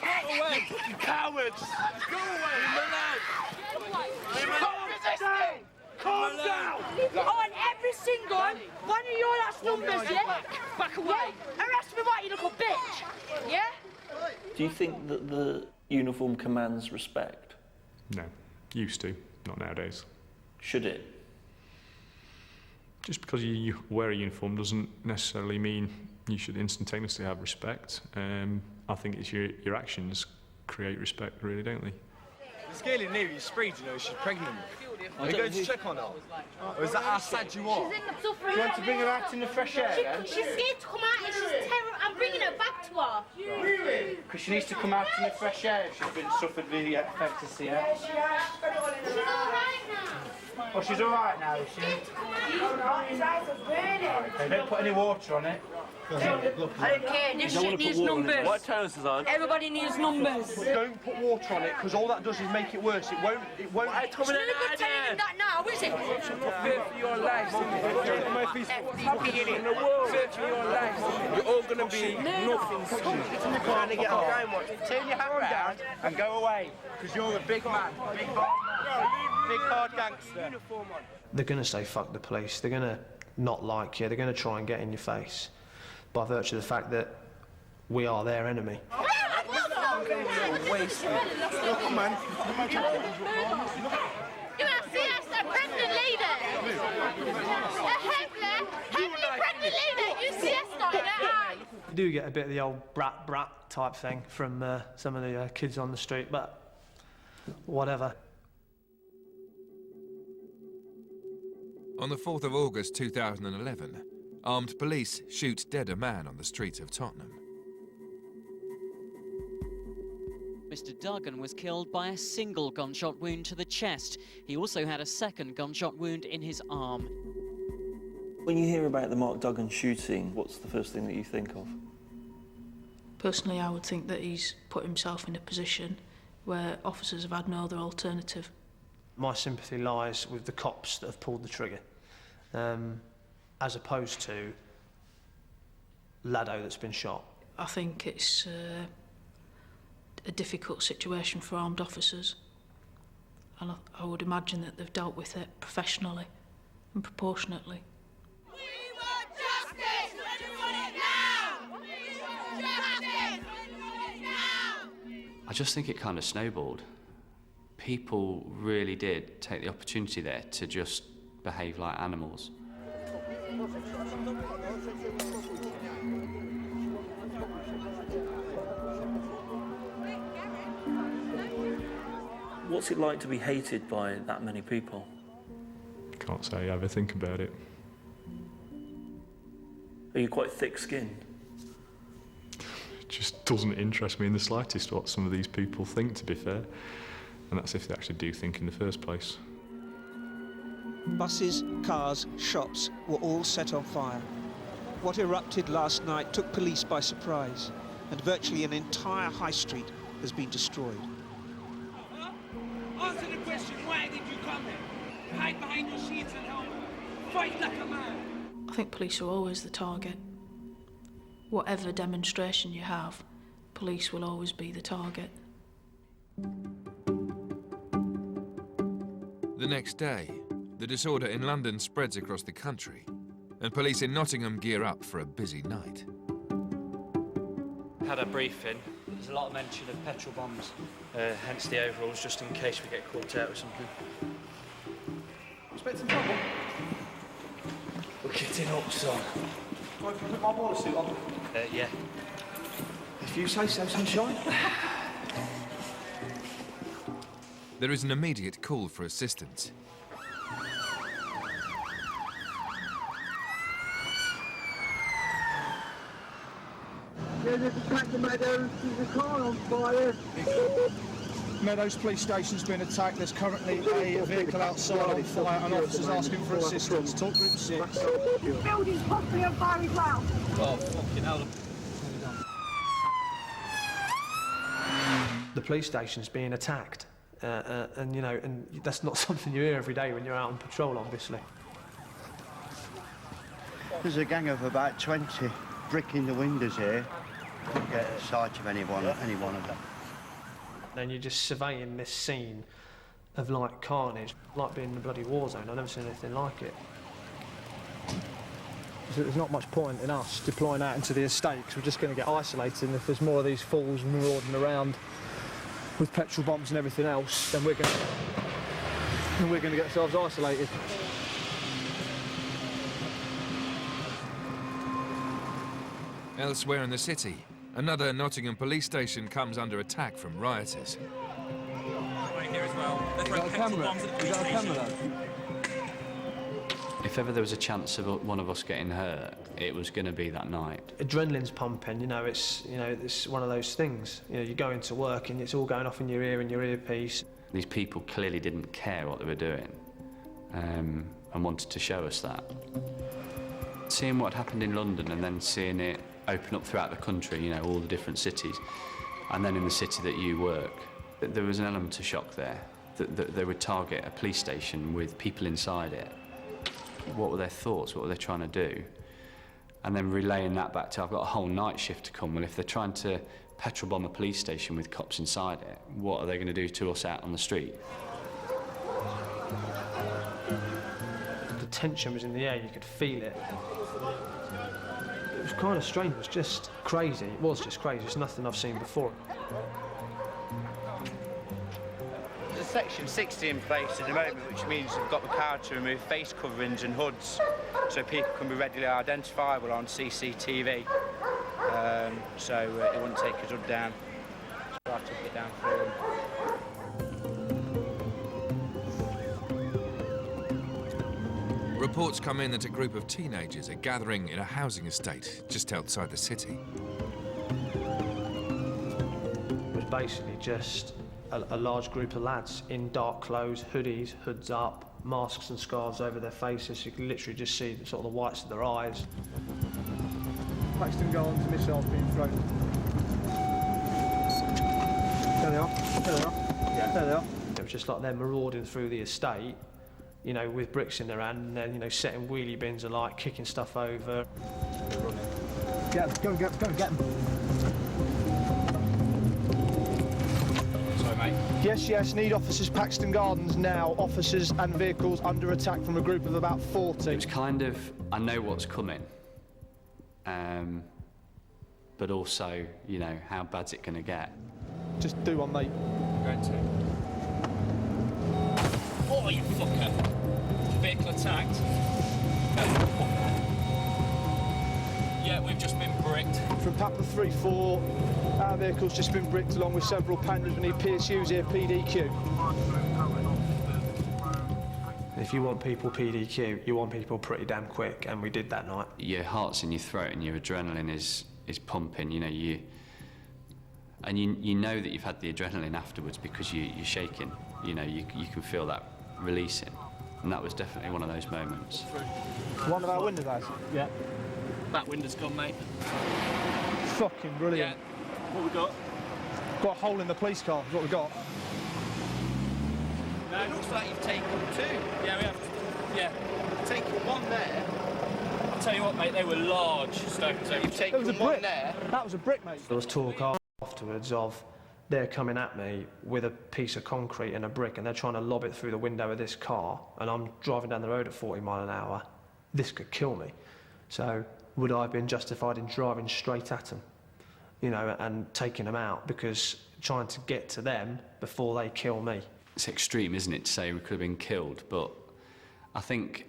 [SPEAKER 16] Go away! You cowards! Go away! Leave him in! Leave him in!
[SPEAKER 18] calm down!
[SPEAKER 4] I want every single one of your last numbers, yeah? Back away. Arrest me like you little bitch, yeah?
[SPEAKER 12] Do you think that the uniform commands respect?
[SPEAKER 13] No. Used to. Not nowadays.
[SPEAKER 12] Should it?
[SPEAKER 13] Just because you wear a uniform doesn't necessarily mean you should instantaneously have respect. I think it's your actions create respect, really, don't they?
[SPEAKER 8] This girl in here, you sprayed, you know, she's pregnant. Are you going to check on her? Or is that how sad you are?
[SPEAKER 4] Do you want to bring her out in the fresh air, then? She's scared to come out and she's terrible. I'm bringing her back to her.
[SPEAKER 5] Really? Because she needs to come out in the fresh air if she's been suffered the effects, yeah?
[SPEAKER 4] She's all right now.
[SPEAKER 5] Oh, she's all right now, is she?
[SPEAKER 4] His eyes are burning.
[SPEAKER 5] Okay, don't put any water on it.
[SPEAKER 4] I don't care, this shit needs numbers.
[SPEAKER 12] What turns is on?
[SPEAKER 4] Everybody needs numbers.
[SPEAKER 8] Don't put water on it, because all that does is make it worse. It won't...
[SPEAKER 4] It's no good telling him that now, is it?
[SPEAKER 18] It's not fair for your lives. In the world. Fair for your lives. You're all going to be nothing.
[SPEAKER 5] Trying to get a game watch. Turn your hat round and go away, because you're a big man. Big hard gangster.
[SPEAKER 6] They're going to say fuck the police. They're going to not like you. They're going to try and get in your face by virtue of the fact that we are their enemy.
[SPEAKER 4] You have seen us, a pregnant lady. A heavily pregnant lady. You see us not in her eye.
[SPEAKER 6] You do get a bit of the old brat type thing from some of the kids on the street, but whatever.
[SPEAKER 3] On the 4th of August 2011, armed police shoot dead a man on the streets of Tottenham.
[SPEAKER 23] Mr. Duggan was killed by a single gunshot wound to the chest. He also had a second gunshot wound in his arm.
[SPEAKER 12] When you hear about the Mark Duggan shooting, what's the first thing that you think of?
[SPEAKER 19] Personally, I would think that he's put himself in a position where officers have had no other alternative.
[SPEAKER 6] My sympathy lies with the cops that have pulled the trigger, as opposed to Laddo that's been shot.
[SPEAKER 19] I think it's a difficult situation for armed officers, and I would imagine that they've dealt with it professionally and proportionately.
[SPEAKER 4] We want justice! We want it now! We want justice! We want it now!
[SPEAKER 7] I just think it kind of snowballed. People really did take the opportunity there to just behave like animals.
[SPEAKER 12] What's it like to be hated by that many people?
[SPEAKER 13] Can't say I ever think about it.
[SPEAKER 12] Are you quite thick-skinned?
[SPEAKER 13] It just doesn't interest me in the slightest what some of these people think, to be fair. And that's if they actually do think in the first place.
[SPEAKER 24] Buses, cars, shops were all set on fire. What erupted last night took police by surprise, and virtually an entire high street has been destroyed.
[SPEAKER 18] Answer the question, why did you come here? Hide behind your sheets and helmet. Fight like a man.
[SPEAKER 19] I think police are always the target. Whatever demonstration you have, police will always be the target.
[SPEAKER 3] The next day, the disorder in London spreads across the country, and police in Nottingham gear up for a busy night.
[SPEAKER 5] Had a briefing. There's a lot of mention of petrol bombs, hence the overalls, just in case we get caught out with something.
[SPEAKER 8] Expecting trouble?
[SPEAKER 5] We're getting up, son.
[SPEAKER 8] Can I put my water suit on?
[SPEAKER 5] Yeah.
[SPEAKER 8] If you say so, sunshine.
[SPEAKER 3] There is an immediate call for assistance.
[SPEAKER 16] There's a tractor Meadows, there's a car on fire.
[SPEAKER 25] Meadows Police Station's been attacked. There's currently a vehicle outside on fire and officers asking for assistance. Talk group 6.
[SPEAKER 16] The building's possibly on fire as well.
[SPEAKER 5] Oh, fucking hell.
[SPEAKER 6] The police station's being attacked, and you know, and that's not something you hear every day when you're out on patrol, obviously.
[SPEAKER 26] There's a gang of about 20 bricking the windows here. Couldn't get a sight of any one of them.
[SPEAKER 6] Then you're just surveying this scene of like carnage, like being in a bloody war zone. I've never seen anything like it.
[SPEAKER 25] So there's not much point in us deploying out into the estate because we're just going to get isolated, and if there's more of these fools marauding around with petrol bombs and everything else, then we're going to get ourselves isolated.
[SPEAKER 3] Elsewhere in the city, another Nottingham police station comes under attack from rioters.
[SPEAKER 16] Right here as well. They're throwing petrol bombs at the police station.
[SPEAKER 7] If ever there was a chance of one of us getting hurt, it was going to be that night.
[SPEAKER 6] Adrenaline's pumping, it's one of those things. You go into work and it's all going off in your ear and your earpiece.
[SPEAKER 7] These people clearly didn't care what they were doing, and wanted to show us that. Seeing what happened in London and then seeing it open up throughout the country, all the different cities, and then in the city that you work, there was an element of shock there, that they would target a police station with people inside it. What were their thoughts? What were they trying to do? And then relaying that back to, I've got a whole night shift to come. Well, if they're trying to petrol bomb a police station with cops inside it, what are they going to do to us out on the street?
[SPEAKER 6] The tension was in the air, you could feel it. It was kind of strange, it was just crazy. It was just crazy, it's nothing I've seen before.
[SPEAKER 2] There's Section 60 in place at the moment, which means we've got the power to remove face coverings and hoods so people can be readily identifiable on CCTV. So it wouldn't take his hood down. So I took it down for him.
[SPEAKER 3] Reports come in that a group of teenagers are gathering in a housing estate just outside the city.
[SPEAKER 6] It was basically just a large group of lads in dark clothes, hoodies, hoods up, masks and scarves over their faces. You can literally just see sort of the whites of their eyes.
[SPEAKER 25] Paxton Gardens, missiles being thrown. There they are. There they are. Yeah. There they are.
[SPEAKER 6] It was just like they're marauding through the estate, with bricks in their hand, and then, setting wheelie bins alight, kicking stuff over.
[SPEAKER 25] Get them, go and get them.
[SPEAKER 16] Sorry, mate.
[SPEAKER 25] Yes, need officers, Paxton Gardens now. Officers and vehicles under attack from a group of about 40.
[SPEAKER 7] It was kind of, I know what's coming, but also, how bad's it going to get?
[SPEAKER 25] Just do one, mate.
[SPEAKER 16] I'm going to. Oh, you fucker. Vehicle attacked. Yeah, we've just been bricked.
[SPEAKER 25] From Papa 3-4, our vehicle's just been bricked along with several Panthers. We need PSUs here, PDQ.
[SPEAKER 6] If you want people PDQ, you want people pretty damn quick, and we did that night.
[SPEAKER 7] Your heart's in your throat and your adrenaline is pumping, you know that you've had the adrenaline afterwards because you're shaking. You can feel that releasing, and that was definitely one of those moments.
[SPEAKER 25] One of our windows, guys.
[SPEAKER 16] Yeah. That window's gone, mate.
[SPEAKER 25] Fucking brilliant.
[SPEAKER 16] Yeah. What we got?
[SPEAKER 25] Got a hole in the police car, is what we got.
[SPEAKER 16] No, it looks like you've taken two. Yeah, we have. Yeah. Taken one there. I'll tell you what, mate, they were large stones. You've taken one there.
[SPEAKER 25] That was a brick, mate.
[SPEAKER 6] There was talk afterwards of they're coming at me with a piece of concrete and a brick, and they're trying to lob it through the window of this car, and I'm driving down the road at 40 miles an hour. This could kill me. So would I have been justified in driving straight at them, and taking them out, because trying to get to them before they kill me?
[SPEAKER 7] It's extreme, isn't it, to say we could have been killed, but I think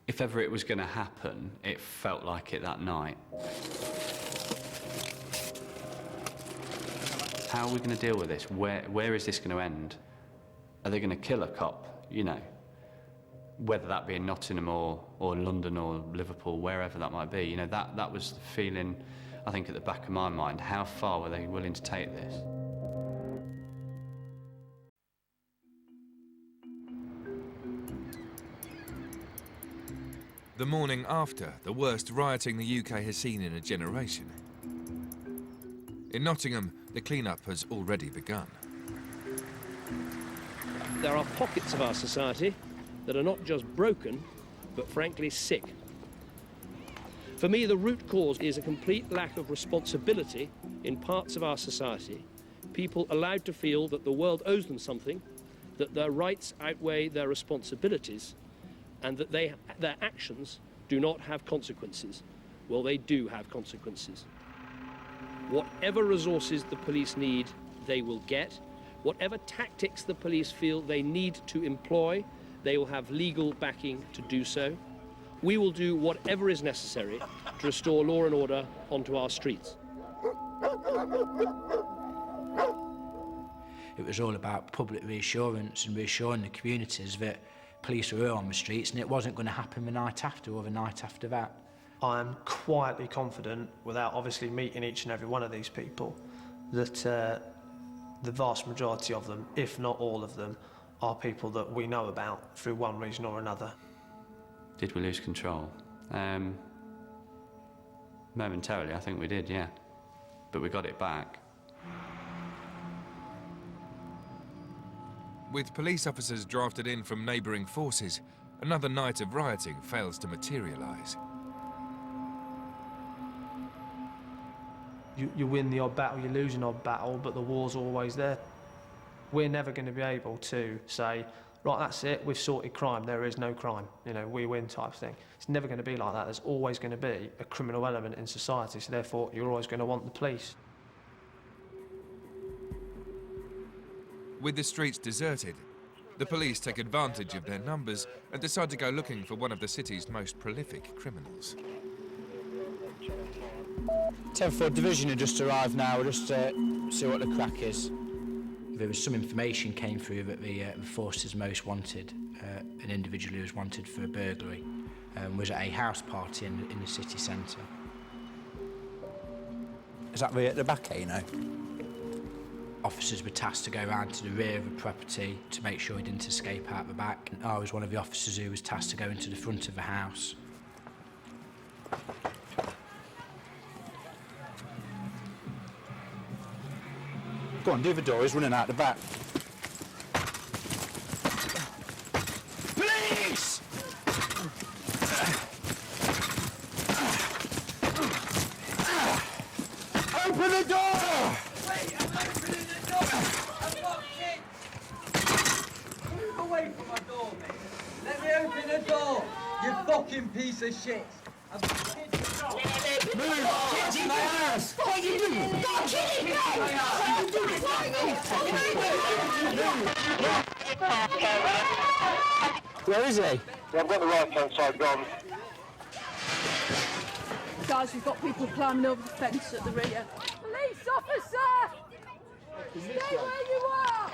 [SPEAKER 7] if ever it was going to happen, it felt like it that night. How are we going to deal with this? Where is this going to end? Are they going to kill a cop? Whether that be in Nottingham or London or Liverpool, wherever that might be. That was the feeling, I think, at the back of my mind. How far were they willing to take this?
[SPEAKER 3] The morning after the worst rioting the UK has seen in a generation. In Nottingham, the clean-up has already begun.
[SPEAKER 14] There are pockets of our society that are not just broken, but frankly sick. For me, the root cause is a complete lack of responsibility in parts of our society. People allowed to feel that the world owes them something, that their rights outweigh their responsibilities and that their actions do not have consequences. Well, they do have consequences. Whatever resources the police need, they will get. Whatever tactics the police feel they need to employ, they will have legal backing to do so. We will do whatever is necessary to restore law and order onto our streets.
[SPEAKER 5] It was all about public reassurance and reassuring the communities that police were on the streets and it wasn't going to happen the night after or the night after that.
[SPEAKER 6] I am quietly confident, without obviously meeting each and every one of these people, that the vast majority of them, if not all of them, are people that we know about through one reason or another.
[SPEAKER 7] Did we lose control? Momentarily, I think we did, yeah. But we got it back.
[SPEAKER 3] With police officers drafted in from neighbouring forces, another night of rioting fails to materialise.
[SPEAKER 6] You win the odd battle, you lose an odd battle, but the war's always there. We're never going to be able to say, right, that's it, we've sorted crime, there is no crime, you know, we win type thing. It's never going to be like that. There's always going to be a criminal element in society, so therefore you're always going to want the police.
[SPEAKER 3] With the streets deserted, the police take advantage of their numbers and decide to go looking for one of the city's most prolific criminals.
[SPEAKER 5] 10th Division had just arrived now, we'll just see what the crack is. There was some information came through that the forces most wanted, an individual who was wanted for a burglary, was at a house party in the city centre.
[SPEAKER 18] Is that at the back here, you know?
[SPEAKER 5] Officers were tasked to go round to the rear of the property to make sure he didn't escape out the back. And I was one of the officers who was tasked to go into the front of the house.
[SPEAKER 18] Go on, do the door, he's running out the back. Police! Open the door!
[SPEAKER 10] Wait, I'm opening the door! I've got kids! Move away from my door, mate. Let me open the door, you fucking piece of shit. I've got kids.
[SPEAKER 18] Move! Kids in my house! What are you doing? Don't kill him, no!
[SPEAKER 10] Where is he?
[SPEAKER 9] Yeah, I've got the right-hand side gone.
[SPEAKER 19] Guys, we've got people climbing over the fence at the rear. Police officer! Stay where you are!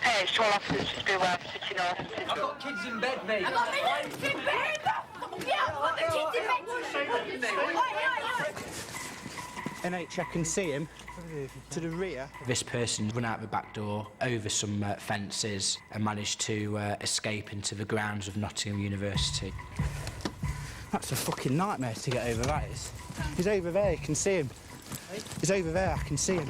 [SPEAKER 9] Hey, it's 12 officers, just be aware of the city north.
[SPEAKER 10] I've got kids in bed, mate.
[SPEAKER 4] I've got my kids in bed! Yeah, I've got the kids in bed!
[SPEAKER 18] NH, I can see him to the rear.
[SPEAKER 5] This person ran out the back door, over some fences, and managed to escape into the grounds of Nottingham University.
[SPEAKER 18] That's a fucking nightmare to get over, that is. He's over there, you can see him. He's over there, I can see him.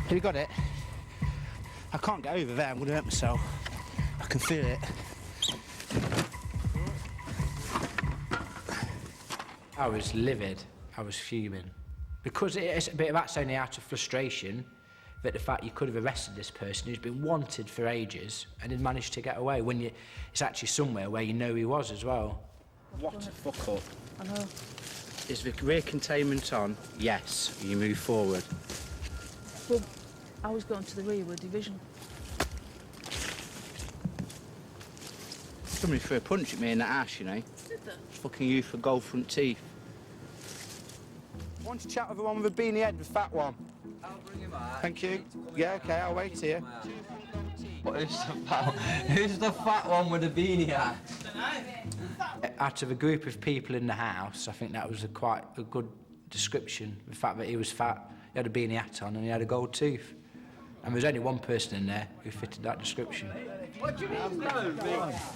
[SPEAKER 18] Have you got it? I can't get over there, I'm going to hurt myself. I can feel it.
[SPEAKER 5] I was livid, I was fuming. Because it's a bit of that's only out of frustration that the fact you could have arrested this person who's been wanted for ages and had managed to get away when it's actually somewhere where you know he was as well.
[SPEAKER 18] What a fuck up.
[SPEAKER 19] I know.
[SPEAKER 18] Is the rear containment on? Yes, you move forward.
[SPEAKER 19] Well, I was going to the rearward division.
[SPEAKER 18] Somebody threw a punch at me in the ass, you know.
[SPEAKER 19] Did they?
[SPEAKER 18] Fucking you for gold front teeth. I want to chat with the one with the beanie head, the fat one.
[SPEAKER 10] I'll bring him out.
[SPEAKER 18] Thank you. Yeah, OK, I'll wait here.
[SPEAKER 10] Who's the fat one with the beanie hat?
[SPEAKER 5] Out of a group of people in the house, I think that was quite a good description. The fact that he was fat, he had a beanie hat on and he had a gold tooth. And there's only one person in there who fitted that description.
[SPEAKER 10] What do you mean, no,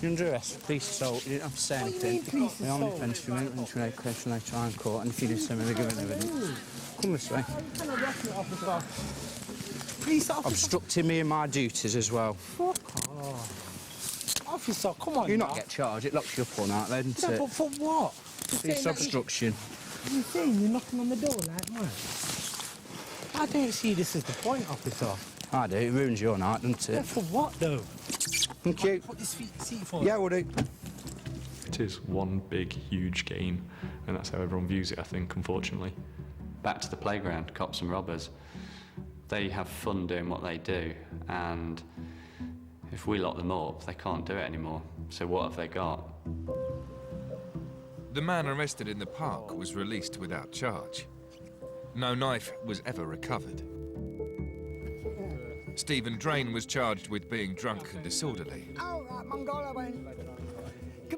[SPEAKER 18] You're under arrest for police assault. You didn't have to say anything. We're on defence for a minute until they question they try and court, and if you do so, we're giving evidence. Come this way. Police officer. Obstructing me in my duties as well. Fuck off. Officer, come on.
[SPEAKER 7] You not get charged, it locks you up all night, then, doesn't it?
[SPEAKER 18] But for what? Police obstruction.
[SPEAKER 10] You saying you're knocking on the door like mad? I don't see this as the point, officer.
[SPEAKER 18] I do. It ruins your night, doesn't it?
[SPEAKER 10] Yeah, for what, though?
[SPEAKER 18] Thank you.
[SPEAKER 10] Put this seat for
[SPEAKER 18] Yeah, we'll do.
[SPEAKER 13] It is one big, huge game, and that's how everyone views it, I think, unfortunately.
[SPEAKER 7] Back to the playground, cops and robbers. They have fun doing what they do, and if we lock them up, they can't do it anymore. So what have they got?
[SPEAKER 3] The man arrested in the park was released without charge. No knife was ever recovered. Stephen Drain was charged with being drunk and disorderly.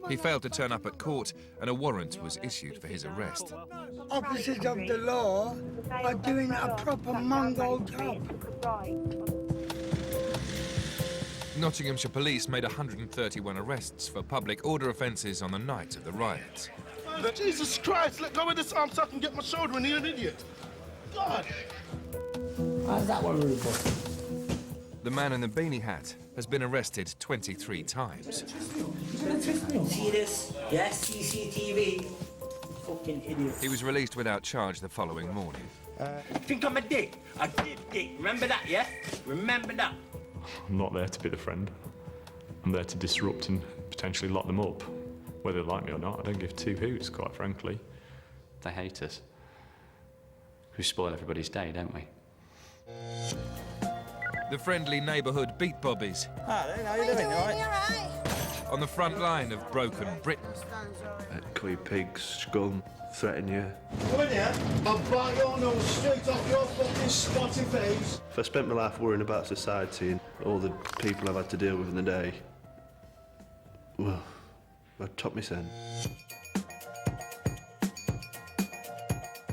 [SPEAKER 3] He failed to turn up at court and a warrant was issued for his arrest.
[SPEAKER 10] Officers of the law are doing a proper Mongol job.
[SPEAKER 3] Nottinghamshire police made 131 arrests for public order offences on the night of the riots.
[SPEAKER 11] Jesus Christ, let go of this arm so I can get my shoulder and you're an idiot. God!
[SPEAKER 10] How's that one, Rubo?
[SPEAKER 3] The man in the beanie hat has been arrested 23 times.
[SPEAKER 10] See this? Yes, CCTV. Fucking idiot.
[SPEAKER 3] He was released without charge the following morning.
[SPEAKER 10] Think I'm a dick? I did dick. Remember that, yeah? Remember that.
[SPEAKER 13] I'm not there to be the friend. I'm there to disrupt and potentially lock them up. Whether they like me or not, I don't give two hoots, quite frankly.
[SPEAKER 7] They hate us. We spoil everybody's day, don't we?
[SPEAKER 3] The friendly neighbourhood beat bobbies.
[SPEAKER 10] How you doing? You all right?
[SPEAKER 3] On the front line of broken Britain.
[SPEAKER 12] Call you pigs, scum, threaten you.
[SPEAKER 11] Come in here, I'll bite your nose straight off your fucking spotty face.
[SPEAKER 12] If I spent my life worrying about society and all the people I've had to deal with in the day, well, I'd top me sen.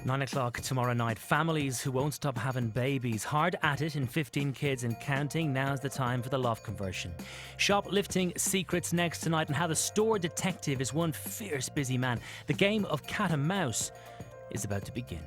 [SPEAKER 1] 9 o'clock tomorrow night. Families who won't stop having babies. Hard at it in 15 kids and counting. Now's the time for the loft conversion. Shoplifting secrets next tonight, and how the store detective is one fierce busy man. The game of cat and mouse is about to begin.